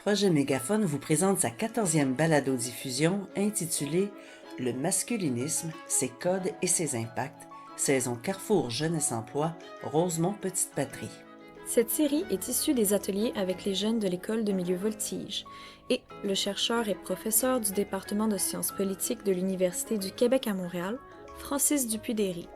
Projet Mégaphone vous présente sa 14e balado-diffusion intitulée « Le masculinisme, ses codes et ses impacts », saison Carrefour Jeunesse Emploi, Rosemont-Petite-Patrie. Cette série est issue des ateliers avec les jeunes de l'école de milieu Voltige et le chercheur et professeur du département de sciences politiques de l'Université du Québec à Montréal, Francis Dupuy-Derry.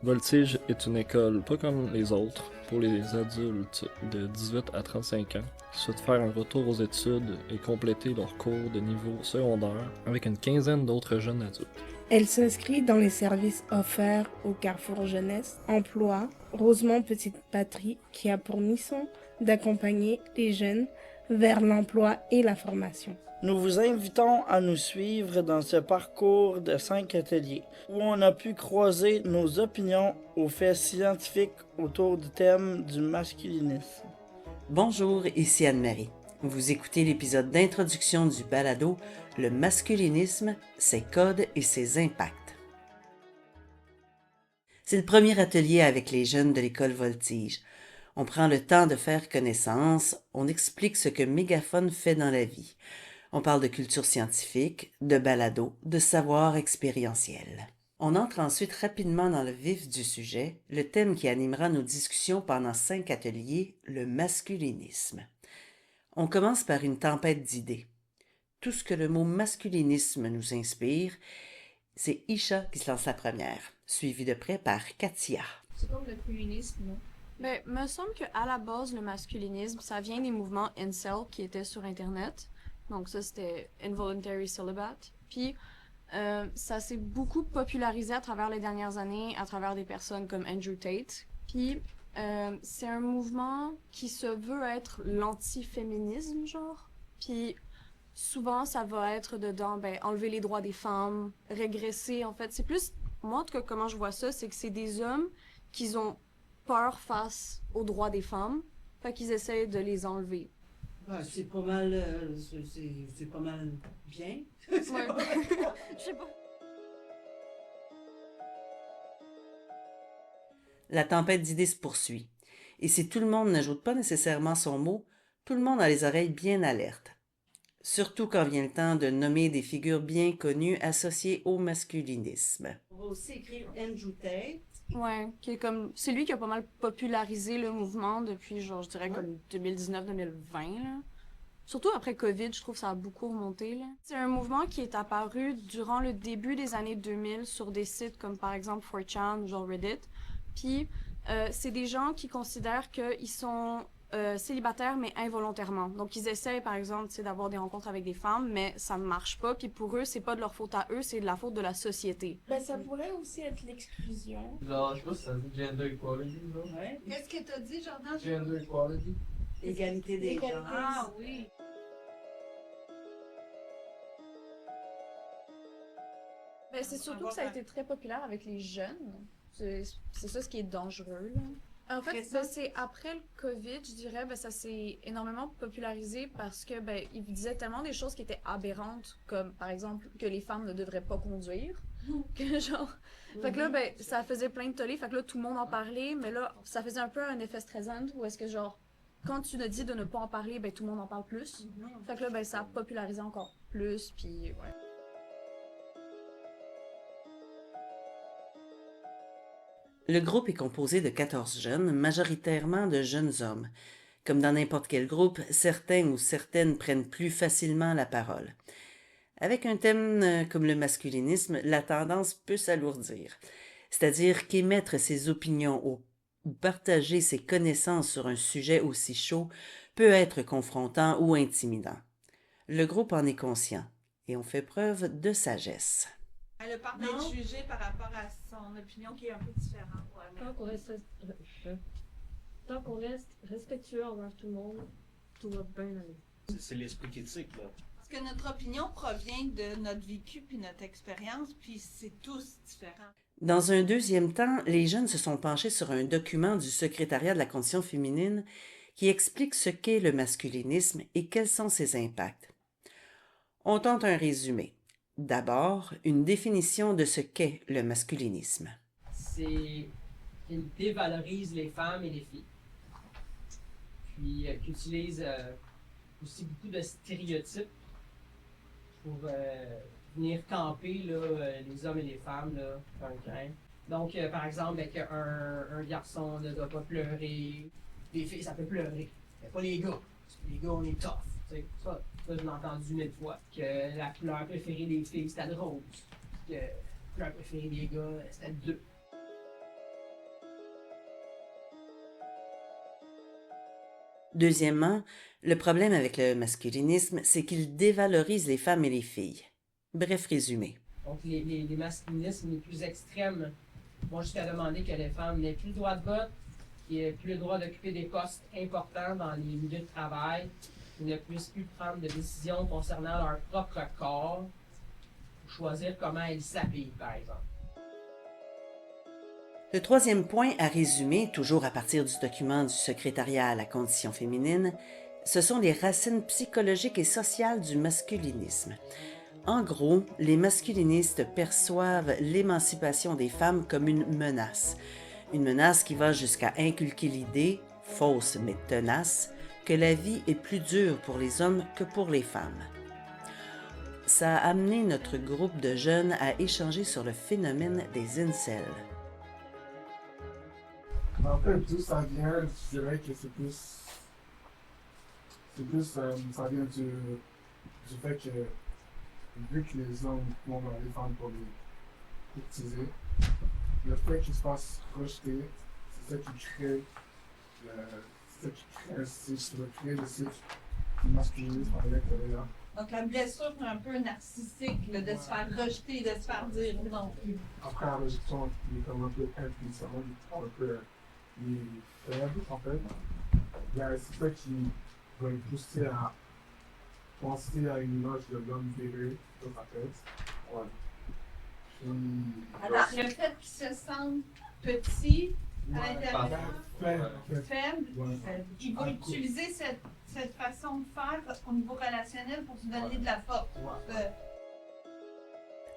Voltige est une école pas comme les autres pour les adultes de 18 à 35 ans qui souhaitent faire un retour aux études et compléter leurs cours de niveau secondaire avec une quinzaine d'autres jeunes adultes. Elle s'inscrit dans les services offerts au Carrefour Jeunesse Emploi Rosemont-Petite-Patrie qui a pour mission d'accompagner les jeunes vers l'emploi et la formation. Nous vous invitons à nous suivre dans ce parcours de 5 ateliers où on a pu croiser nos opinions aux faits scientifiques autour du thème du masculinisme. Bonjour, ici Anne-Marie. Vous écoutez l'épisode d'introduction du balado « Le masculinisme, ses codes et ses impacts ». C'est le premier atelier avec les jeunes de l'école Voltige. On prend le temps de faire connaissance, on explique ce que Mégaphone fait dans la vie. On parle de culture scientifique, de balado, de savoir expérientiel. On entre ensuite rapidement dans le vif du sujet, le thème qui animera nos discussions pendant 5 ateliers, le masculinisme. On commence par une tempête d'idées. Tout ce que le mot masculinisme nous inspire, c'est Isha qui se lance la première, suivie de près par Katia. C'est comme le féminisme, non? Ben, me semble qu'à la base, le masculinisme, ça vient des mouvements incel qui étaient sur Internet. Donc ça, c'était Involuntary Celibate. Puis ça s'est beaucoup popularisé à travers les dernières années, à travers des personnes comme Andrew Tate. Puis c'est un mouvement qui se veut être l'anti-féminisme, genre. Puis souvent, ça va être dedans, ben, enlever les droits des femmes, régresser, en fait. C'est plus, moi, en tout cas, comment je vois ça, c'est que c'est des hommes qui ont peur face aux droits des femmes, fait qu'ils essayent de les enlever. Ah, c'est pas mal, c'est pas mal bien. Ouais. Je sais pas. La tempête d'idées se poursuit. Et si tout le monde n'ajoute pas nécessairement son mot, tout le monde a les oreilles bien alertes. Surtout quand vient le temps de nommer des figures bien connues associées au masculinisme. On va aussi écrire Andrew Tate. Ouais, qui est comme, c'est lui qui a pas mal popularisé le mouvement depuis, genre, je dirais comme 2019-2020, là. Surtout après COVID, je trouve que ça a beaucoup remonté, là. C'est un mouvement qui est apparu durant le début des années 2000 sur des sites comme par exemple 4chan ou genre Reddit. Puis, c'est des gens qui considèrent qu'ils sont célibataires mais involontairement. Donc, ils essayent, par exemple, d'avoir des rencontres avec des femmes, mais ça ne marche pas. Puis pour eux, c'est pas de leur faute à eux, c'est de la faute de la société. Ben, ça pourrait aussi être l'exclusion. Genre, je sais pas si ça dit gender equality, là. Ouais. Qu'est-ce que t'as dit, Jordan? Gender equality. Égalité des genres. Ah oui. Ben, c'est surtout que ça a été très populaire avec les jeunes. C'est ça ce qui est dangereux, là. En fait, ben, c'est après le COVID, je dirais, ben, ça s'est énormément popularisé parce que, ben, ils disaient tellement des choses qui étaient aberrantes, comme, par exemple, que les femmes ne devraient pas conduire, que genre... Fait que là, ben, ça faisait plein de tollés, fait que là, tout le monde en parlait, mais là, ça faisait un peu un effet stressant, où est-ce que, genre, quand tu dis de ne pas en parler, ben, tout le monde en parle plus. Fait que là, ben, ça a popularisé encore plus, puis ouais. Le groupe est composé de 14 jeunes, majoritairement de jeunes hommes. Comme dans n'importe quel groupe, certains ou certaines prennent plus facilement la parole. Avec un thème comme le masculinisme, la tendance peut s'alourdir. C'est-à-dire qu'émettre ses opinions ou partager ses connaissances sur un sujet aussi chaud peut être confrontant ou intimidant. Le groupe en est conscient et on fait preuve de sagesse. Elle a peur d'être jugée par rapport à son opinion qui est un peu différente. Ouais, mais... Tant qu'on reste respectueux envers tout le monde, tout va bien aller. C'est l'esprit critique, là. Parce que notre opinion provient de notre vécu puis notre expérience, puis c'est tous différents. Dans un deuxième temps, les jeunes se sont penchés sur un document du Secrétariat de la condition féminine qui explique ce qu'est le masculinisme et quels sont ses impacts. On tente un résumé. D'abord, une définition de ce qu'est le masculinisme. C'est qu'il dévalorise les femmes et les filles. Puis qu'il utilise aussi beaucoup de stéréotypes pour venir camper là, les hommes et les femmes là, dans le camp. Donc, par exemple, un garçon ne doit pas pleurer, les filles, ça peut pleurer, mais pas les gars. Parce que les gars, on est tough. Ça, je l'ai entendu 1000 fois. Que la couleur préférée des filles, c'était le rose. Que la couleur préférée des gars, c'était le bleu. Deuxièmement, le problème avec le masculinisme, c'est qu'il dévalorise les femmes et les filles. Bref résumé. Donc, les masculinismes les plus extrêmes vont jusqu'à demander que les femmes n'aient plus le droit de vote, qu'ils n'aient plus le droit d'occuper des postes importants dans les milieux de travail, qu'ils ne puissent plus prendre de décisions concernant leur propre corps, ou choisir comment elles s'habillent, par exemple. Le troisième point à résumer, toujours à partir du document du secrétariat à la condition féminine, ce sont les racines psychologiques et sociales du masculinisme. En gros, les masculinistes perçoivent l'émancipation des femmes comme une menace qui va jusqu'à inculquer l'idée, fausse mais tenace, que la vie est plus dure pour les hommes que pour les femmes. Ça a amené notre groupe de jeunes à échanger sur le phénomène des incels. En fait, d'où ça vient, je dirais que c'est plus ça vient du fait que, vu que les hommes vont vers les femmes pour les courtiser, le fait qu'ils se fassent rejeter, c'est ça qui crée un cycle, le cycle du masculinisme à l'intérieur. Donc la blessure un peu narcissique, là, de se faire rejeter, de se faire dire non. Après la rejection, il est comme un peu impuissant, il est faible en fait. C'est ça qui va le pousser à penser à une image de l'homme viré dans sa tête. Ouais. Alors, le fait qu'il se sente petit à l'intérieur, faible, il va utiliser cette façon de faire au niveau relationnel pour se donner de la force.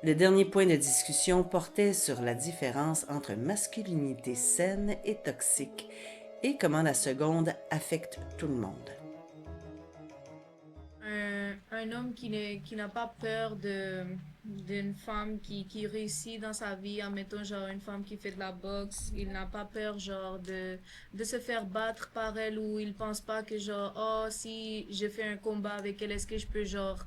Le dernier point de discussion portait sur la différence entre masculinité saine et toxique et comment la seconde affecte tout le monde. Un homme qui n'a pas peur d'une femme qui réussit dans sa vie, admettons genre une femme qui fait de la boxe, il n'a pas peur genre de se faire battre par elle, ou il pense pas que genre oh si je fais un combat avec elle, est-ce que je peux genre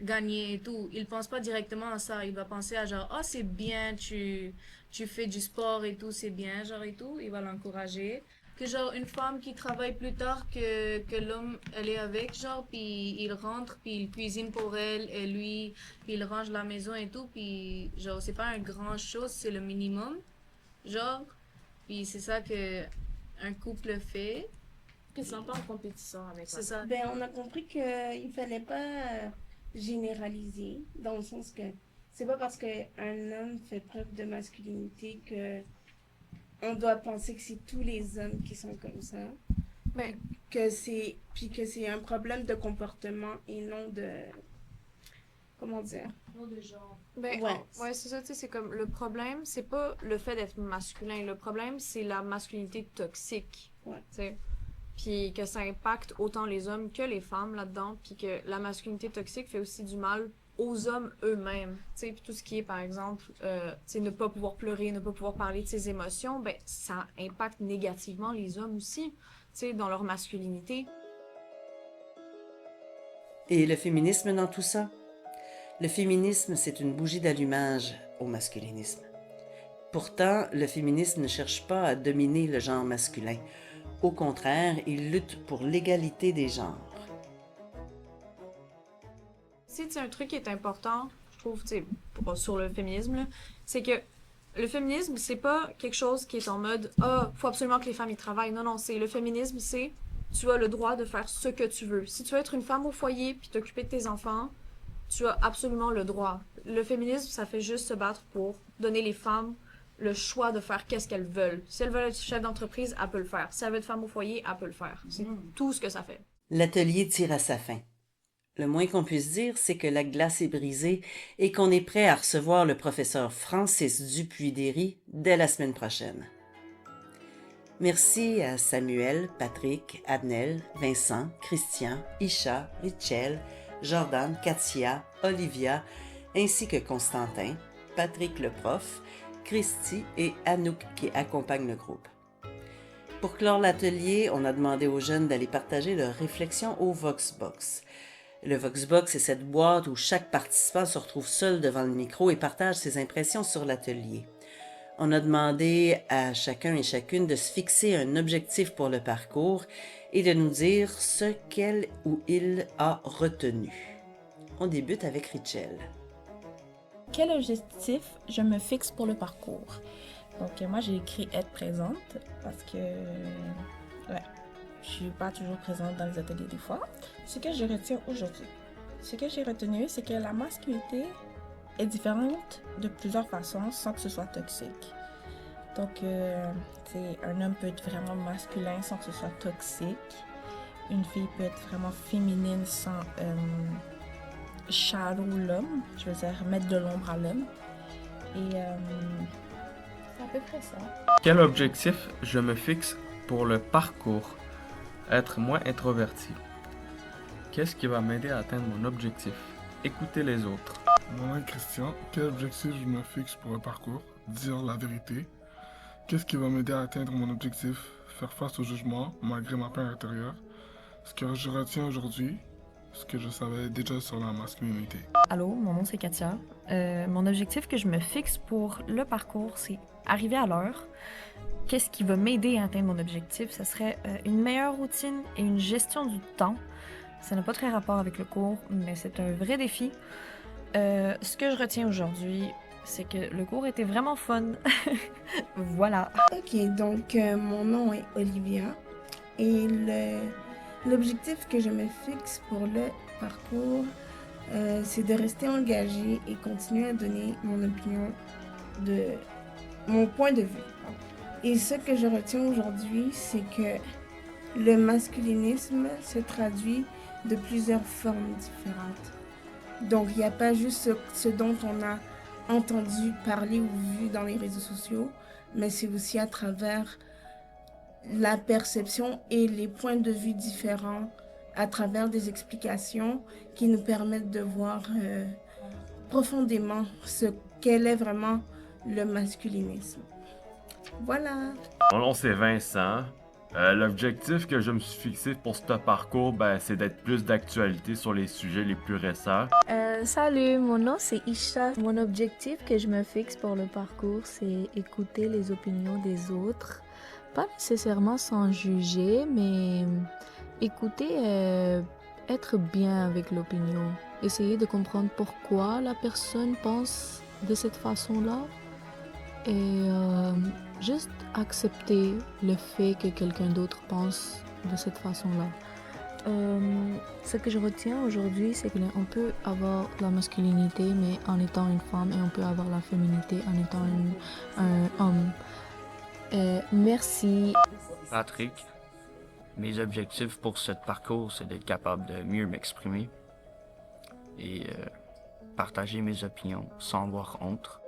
gagner et tout. Il pense pas directement à ça, il va penser à genre oh c'est bien, tu fais du sport et tout, c'est bien genre et tout, il va l'encourager. Que genre une femme qui travaille plus tard que l'homme elle est avec, genre puis il rentre puis il cuisine pour elle et lui puis il range la maison et tout, puis genre c'est pas une grande chose, c'est le minimum genre, puis c'est ça que un couple fait. Ils sont pas en compétition avec c'est ça. Ben on a compris que il fallait pas généraliser, dans le sens que c'est pas parce qu'un homme fait preuve de masculinité que on doit penser que c'est tous les hommes qui sont comme ça. Ben, que c'est un problème de comportement et non de comment dire. Non de genre. Ben, Ouais. ouais, c'est ça, tu sais, c'est comme le problème, c'est pas le fait d'être masculin. Le problème, c'est la masculinité toxique. Ouais. Tu sais. Puis que ça impacte autant les hommes que les femmes là-dedans. Puis que la masculinité toxique fait aussi du mal aux hommes eux-mêmes. Tu sais, puis tout ce qui est, par exemple, tu sais, ne pas pouvoir pleurer, ne pas pouvoir parler de ses émotions, ben, ça impacte négativement les hommes aussi, tu sais, dans leur masculinité. Et le féminisme dans tout ça? Le féminisme, c'est une bougie d'allumage au masculinisme. Pourtant, le féminisme ne cherche pas à dominer le genre masculin. Au contraire, il lutte pour l'égalité des genres. C'est un truc qui est important, je trouve, tu sais, sur le féminisme, là, c'est que le féminisme, c'est pas quelque chose qui est en mode « Ah, faut absolument que les femmes y travaillent ». Non, non, le féminisme, c'est tu as le droit de faire ce que tu veux. Si tu veux être une femme au foyer puis t'occuper de tes enfants, tu as absolument le droit. Le féminisme, ça fait juste se battre pour donner les femmes le choix de faire qu'est-ce qu'elles veulent. Si elles veulent être chef d'entreprise, elles peuvent le faire. Si elles veulent être femme au foyer, elles peuvent le faire. C'est tout ce que ça fait. L'atelier tire à sa fin. Le moins qu'on puisse dire, c'est que la glace est brisée et qu'on est prêt à recevoir le professeur Francis Dupuis-Déry dès la semaine prochaine. Merci à Samuel, Patrick, Adnel, Vincent, Christian, Isha, Richel, Jordan, Katia, Olivia, ainsi que Constantin, Patrick le prof, Christy et Anouk qui accompagnent le groupe. Pour clore l'atelier, on a demandé aux jeunes d'aller partager leurs réflexions au Voxbox. Le Voxbox est cette boîte où chaque participant se retrouve seul devant le micro et partage ses impressions sur l'atelier. On a demandé à chacun et chacune de se fixer un objectif pour le parcours et de nous dire ce qu'elle ou il a retenu. On débute avec Richel. Quel objectif je me fixe pour le parcours? Donc moi j'ai écrit être présente parce que je suis pas toujours présente dans les ateliers des fois. Ce que je retiens aujourd'hui, ce que j'ai retenu, c'est que la masculinité est différente de plusieurs façons sans que ce soit toxique. Donc un homme peut être vraiment masculin sans que ce soit toxique. Une fille peut être vraiment féminine sans shadow l'homme, je veux dire mettre de l'ombre à l'homme. Et c'est à peu près ça. Quel objectif je me fixe pour le parcours? Être moins introverti. Qu'est-ce qui va m'aider à atteindre mon objectif? Écouter les autres. Mon nom est Christian. Quel objectif je me fixe pour le parcours? Dire la vérité. Qu'est-ce qui va m'aider à atteindre mon objectif? Faire face au jugement, malgré ma peur intérieure. Ce que je retiens aujourd'hui, ce que je savais déjà sur la masculinité. Allô, mon nom c'est Katia. Mon objectif que je me fixe pour le parcours, c'est arriver à l'heure. Qu'est-ce qui va m'aider à atteindre mon objectif? Ce serait une meilleure routine et une gestion du temps. Ça n'a pas très rapport avec le cours, mais c'est un vrai défi. Ce que je retiens aujourd'hui, c'est que le cours était vraiment fun. Voilà. Ok, donc mon nom est Olivia et l'objectif que je me fixe pour le parcours, c'est de rester engagée et continuer à donner mon opinion de mon point de vue. Et ce que je retiens aujourd'hui, c'est que le masculinisme se traduit de plusieurs formes différentes. Donc, il n'y a pas juste ce dont on a entendu parler ou vu dans les réseaux sociaux, mais c'est aussi à travers la perception et les points de vue différents, à travers des explications qui nous permettent de voir profondément ce qu'est vraiment le masculinisme. Voilà. Mon nom c'est Vincent. L'objectif que je me suis fixé pour ce parcours, c'est d'être plus d'actualité sur les sujets les plus récents. Salut, mon nom c'est Isha. Mon objectif que je me fixe pour le parcours, c'est écouter les opinions des autres. Pas nécessairement sans juger, mais écouter, être bien avec l'opinion. Essayer de comprendre pourquoi la personne pense de cette façon-là. Et juste accepter le fait que quelqu'un d'autre pense de cette façon-là. Ce que je retiens aujourd'hui, c'est qu'on peut avoir la masculinité, mais en étant une femme, et on peut avoir la féminité en étant un homme. Merci. Patrick, mes objectifs pour ce parcours, c'est d'être capable de mieux m'exprimer et partager mes opinions sans avoir honte.